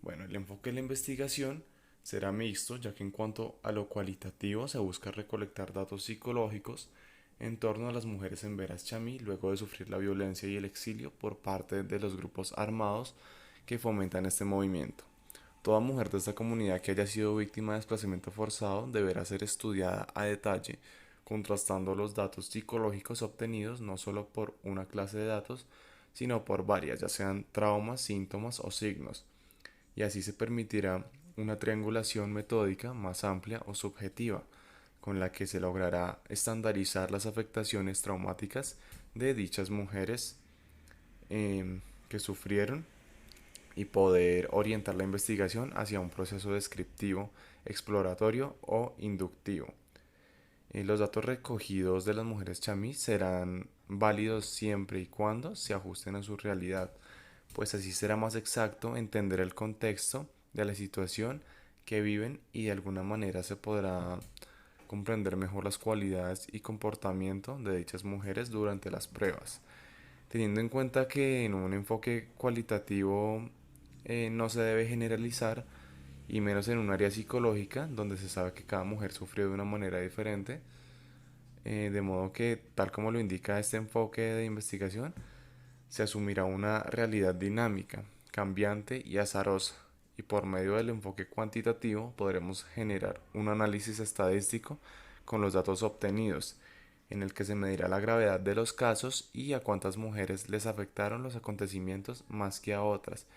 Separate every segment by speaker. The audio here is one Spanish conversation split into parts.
Speaker 1: Bueno, el enfoque de la investigación será mixto, ya que en cuanto a lo cualitativo se busca recolectar datos psicológicos en torno a las mujeres en Veras Chamí luego de sufrir la violencia y el exilio por parte de los grupos armados que fomentan este movimiento. Toda mujer de esta comunidad que haya sido víctima de desplazamiento forzado deberá ser estudiada a detalle, contrastando los datos psicológicos obtenidos no solo por una clase de datos, sino por varias, ya sean traumas, síntomas o signos, y así se permitirá una triangulación metódica más amplia o subjetiva, con la que se logrará estandarizar las afectaciones traumáticas de dichas mujeres que sufrieron y poder orientar la investigación hacia un proceso descriptivo, exploratorio o inductivo. Los datos recogidos de las mujeres chamí serán válidos siempre y cuando se ajusten a su realidad, pues así será más exacto entender el contexto de la situación que viven y de alguna manera se podrá comprender mejor las cualidades y comportamiento de dichas mujeres durante las pruebas. Teniendo en cuenta que en un enfoque cualitativo no se debe generalizar, y menos en un área psicológica donde se sabe que cada mujer sufrió de una manera diferente, de modo que, tal como lo indica este enfoque de investigación, se asumirá una realidad dinámica, cambiante y azarosa, y por medio del enfoque cuantitativo podremos generar un análisis estadístico con los datos obtenidos, en el que se medirá la gravedad de los casos y a cuántas mujeres les afectaron los acontecimientos más que a otras,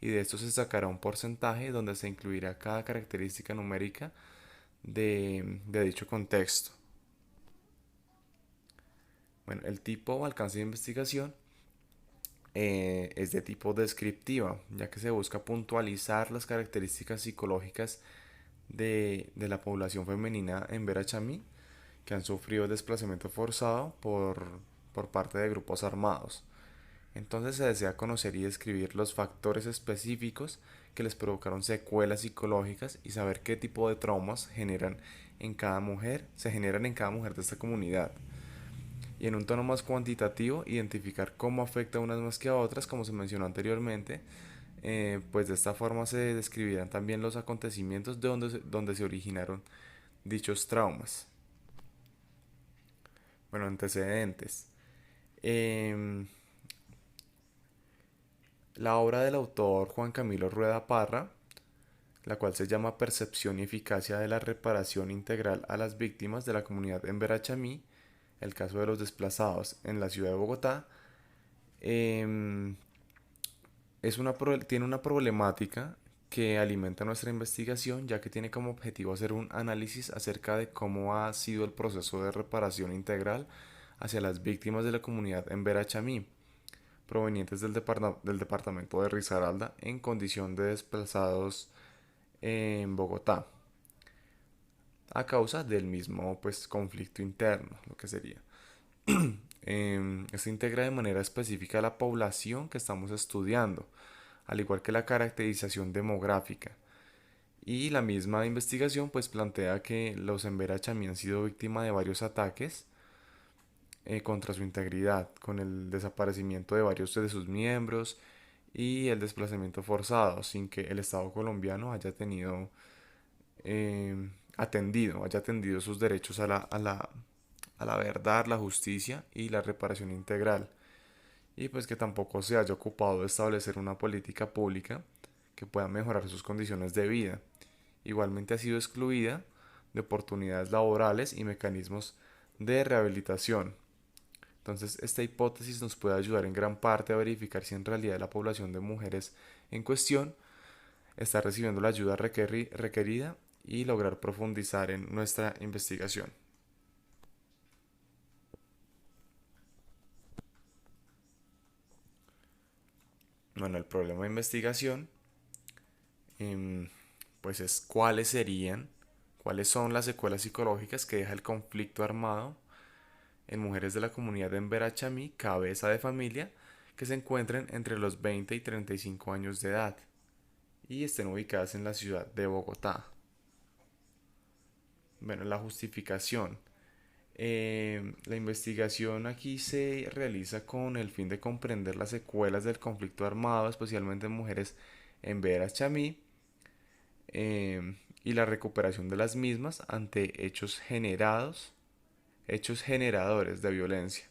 Speaker 1: y de esto se sacará un porcentaje donde se incluirá cada característica numérica de dicho contexto. Bueno, el tipo o alcance de investigación es de tipo descriptiva, ya que se busca puntualizar las características psicológicas de la población femenina en Verachamí que han sufrido desplazamiento forzado por parte de grupos armados. Entonces se desea conocer y describir los factores específicos que les provocaron secuelas psicológicas y saber qué tipo de traumas se generan en cada mujer de esta comunidad. Y en un tono más cuantitativo, identificar cómo afecta a unas más que a otras, como se mencionó anteriormente, pues de esta forma se describirán también los acontecimientos donde se originaron dichos traumas. Bueno, antecedentes. Em, la obra del autor Juan Camilo Rueda Parra, la cual se llama Percepción y eficacia de la reparación integral a las víctimas de la comunidad en Verachamí, el caso de los desplazados en la ciudad de Bogotá, em, tiene una problemática que alimenta nuestra investigación, ya que tiene como objetivo hacer un análisis acerca de cómo ha sido el proceso de reparación integral hacia las víctimas de la comunidad en Verachamí, provenientes del departamento de Risaralda en condición de desplazados en Bogotá, a causa del mismo pues, conflicto interno, lo que sería. Esto integra de manera específica a la población que estamos estudiando, al igual que la caracterización demográfica. Y la misma investigación pues plantea que los Embera Chamí han sido víctimas de varios ataques contra su integridad, con el desaparecimiento de varios de sus miembros y el desplazamiento forzado, sin que el Estado colombiano haya atendido sus derechos a la verdad, la justicia y la reparación integral. Y pues que tampoco se haya ocupado de establecer una política pública que pueda mejorar sus condiciones de vida. Igualmente ha sido excluida de oportunidades laborales y mecanismos de rehabilitación. Entonces, esta hipótesis nos puede ayudar en gran parte a verificar si en realidad la población de mujeres en cuestión está recibiendo la ayuda requerida y lograr profundizar en nuestra investigación. Bueno, el problema de investigación em, pues es cuáles son las secuelas psicológicas que deja el conflicto armado en mujeres de la comunidad de Emberachamí, cabeza de familia, que se encuentren entre los 20 y 35 años de edad y estén ubicadas en la ciudad de Bogotá. Bueno, la justificación. La investigación aquí se realiza con el fin de comprender las secuelas del conflicto armado, especialmente en mujeres en veras chamí, y la recuperación de las mismas ante hechos generadores de violencia,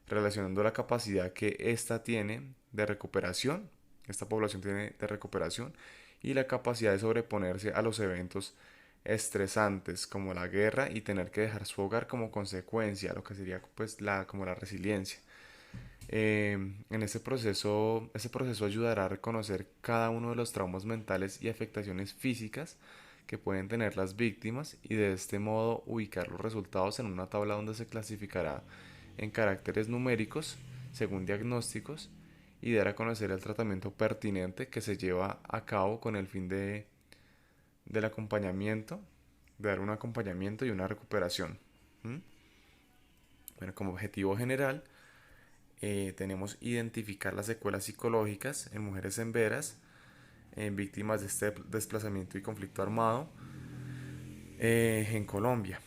Speaker 1: relacionando la capacidad que ésta tiene de recuperación, esta población tiene de recuperación, y la capacidad de sobreponerse a los eventos estresantes como la guerra y tener que dejar su hogar como consecuencia, lo que sería pues como la resiliencia. En este proceso ayudará a reconocer cada uno de los traumas mentales y afectaciones físicas que pueden tener las víctimas y de este modo ubicar los resultados en una tabla donde se clasificará en caracteres numéricos según diagnósticos y dar a conocer el tratamiento pertinente que se lleva a cabo con el fin del acompañamiento, de dar un acompañamiento y una recuperación. ¿Mm? Bueno, como objetivo general, tenemos identificar las secuelas psicológicas en mujeres en veras, en víctimas de este desplazamiento y conflicto armado en Colombia,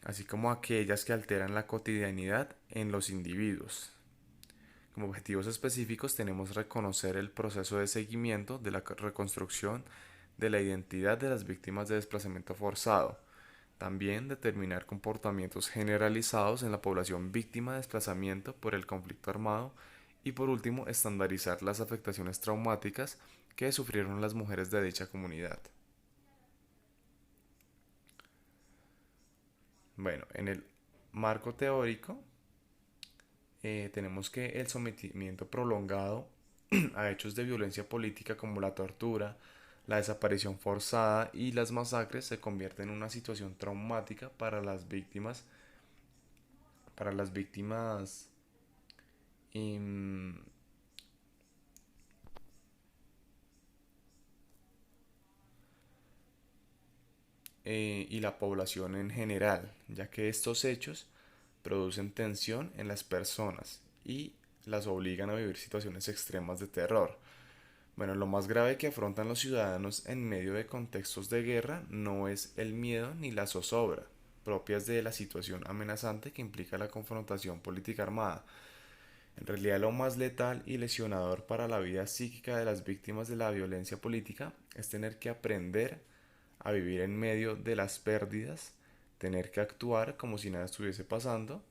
Speaker 1: así como aquellas que alteran la cotidianidad en los individuos. Como objetivos específicos tenemos reconocer el proceso de seguimiento de la reconstrucción de la identidad de las víctimas de desplazamiento forzado, también determinar comportamientos generalizados en la población víctima de desplazamiento por el conflicto armado y por último estandarizar las afectaciones traumáticas que sufrieron las mujeres de dicha comunidad. Bueno, en el marco teórico tenemos que el sometimiento prolongado a hechos de violencia política como la tortura, la desaparición forzada y las masacres se convierte en una situación traumática para las víctimas em, y la población en general, ya que estos hechos producen tensión en las personas y las obligan a vivir situaciones extremas de terror. Bueno, lo más grave que afrontan los ciudadanos en medio de contextos de guerra no es el miedo ni la zozobra propias de la situación amenazante que implica la confrontación política armada. En realidad lo más letal y lesionador para la vida psíquica de las víctimas de la violencia política es tener que aprender a vivir en medio de las pérdidas, tener que actuar como si nada estuviese pasando.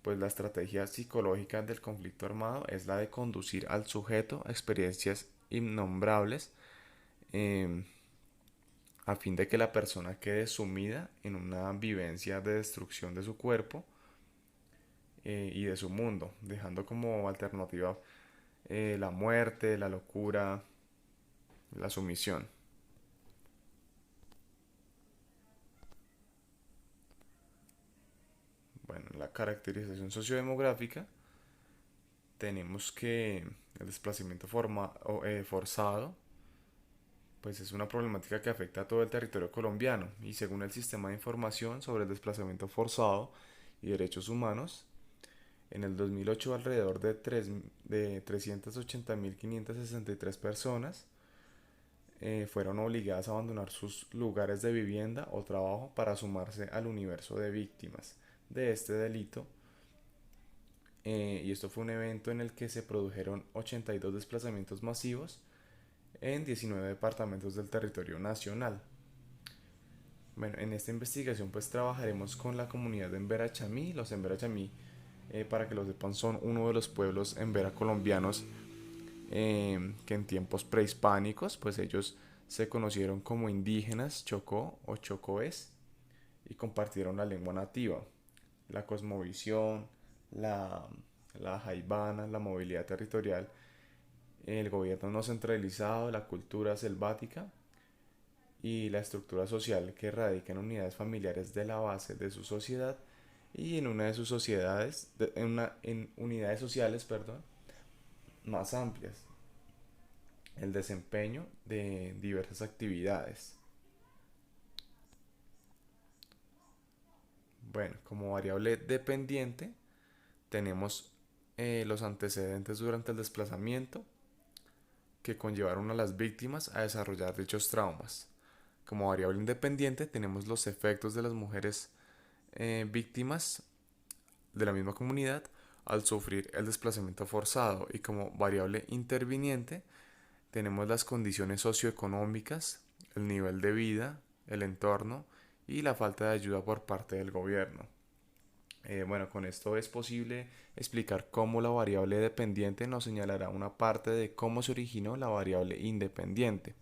Speaker 1: Pues la estrategia psicológica del conflicto armado es la de conducir al sujeto a experiencias innombrables, eh, a fin de que la persona quede sumida en una vivencia de destrucción de su cuerpo y de su mundo, dejando como alternativa la muerte, la locura, la sumisión. Bueno, la caracterización sociodemográfica tenemos que el desplazamiento forzado pues es una problemática que afecta a todo el territorio colombiano y según el Sistema de Información sobre el Desplazamiento Forzado y Derechos Humanos, en el 2008 alrededor de 380.563 personas fueron obligadas a abandonar sus lugares de vivienda o trabajo para sumarse al universo de víctimas de este delito. Y esto fue un evento en el que se produjeron 82 desplazamientos masivos en 19 departamentos del territorio nacional. Bueno, en esta investigación pues trabajaremos con la comunidad de Embera-Chamí. Los Embera-Chamí, para que lo sepan, son uno de los pueblos Embera colombianos que en tiempos prehispánicos pues ellos se conocieron como indígenas Chocó o chocoes y compartieron la lengua nativa, la cosmovisión, la, la jaivana, la movilidad territorial, el gobierno no centralizado, la cultura selvática y la estructura social que radica en unidades familiares de la base de su sociedad y en una de sus sociedades, en unidades sociales, perdón, más amplias, el desempeño de diversas actividades. Bueno, como variable dependiente tenemos los antecedentes durante el desplazamiento que conllevaron a las víctimas a desarrollar dichos traumas. Como variable independiente tenemos los efectos de las mujeres víctimas de la misma comunidad al sufrir el desplazamiento forzado y como variable interviniente tenemos las condiciones socioeconómicas, el nivel de vida, el entorno y la falta de ayuda por parte del gobierno. Bueno, con esto es posible explicar cómo la variable dependiente nos señalará una parte de cómo se originó la variable independiente.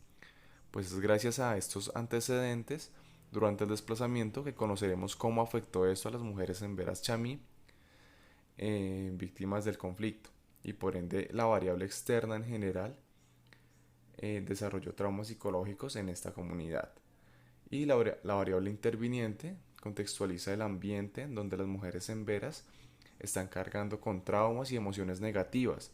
Speaker 1: Pues es gracias a estos antecedentes durante el desplazamiento que conoceremos cómo afectó esto a las mujeres en Veras Chamí, víctimas del conflicto, y por ende la variable externa en general desarrolló traumas psicológicos en esta comunidad. Y la variable interviniente contextualiza el ambiente en donde las mujeres en Veras están cargando con traumas y emociones negativas,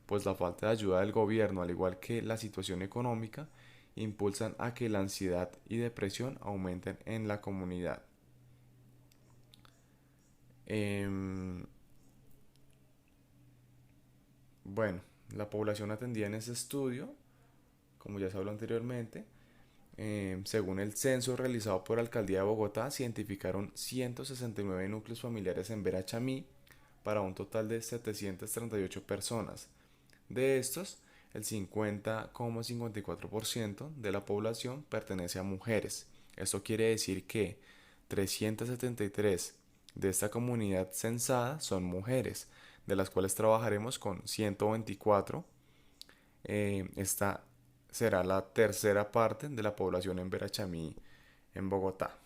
Speaker 1: pues la falta de ayuda del gobierno, al igual que la situación económica, impulsan a que la ansiedad y depresión aumenten en la comunidad. Em, bueno, la población atendida en ese estudio, como ya se habló anteriormente, según el censo realizado por la Alcaldía de Bogotá, se identificaron 169 núcleos familiares en Verachamí para un total de 738 personas. De estos, el 50,54% de la población pertenece a mujeres. Esto quiere decir que 373 de esta comunidad censada son mujeres, de las cuales trabajaremos con 124. Esta será la tercera parte de la población en Verachamí, en Bogotá.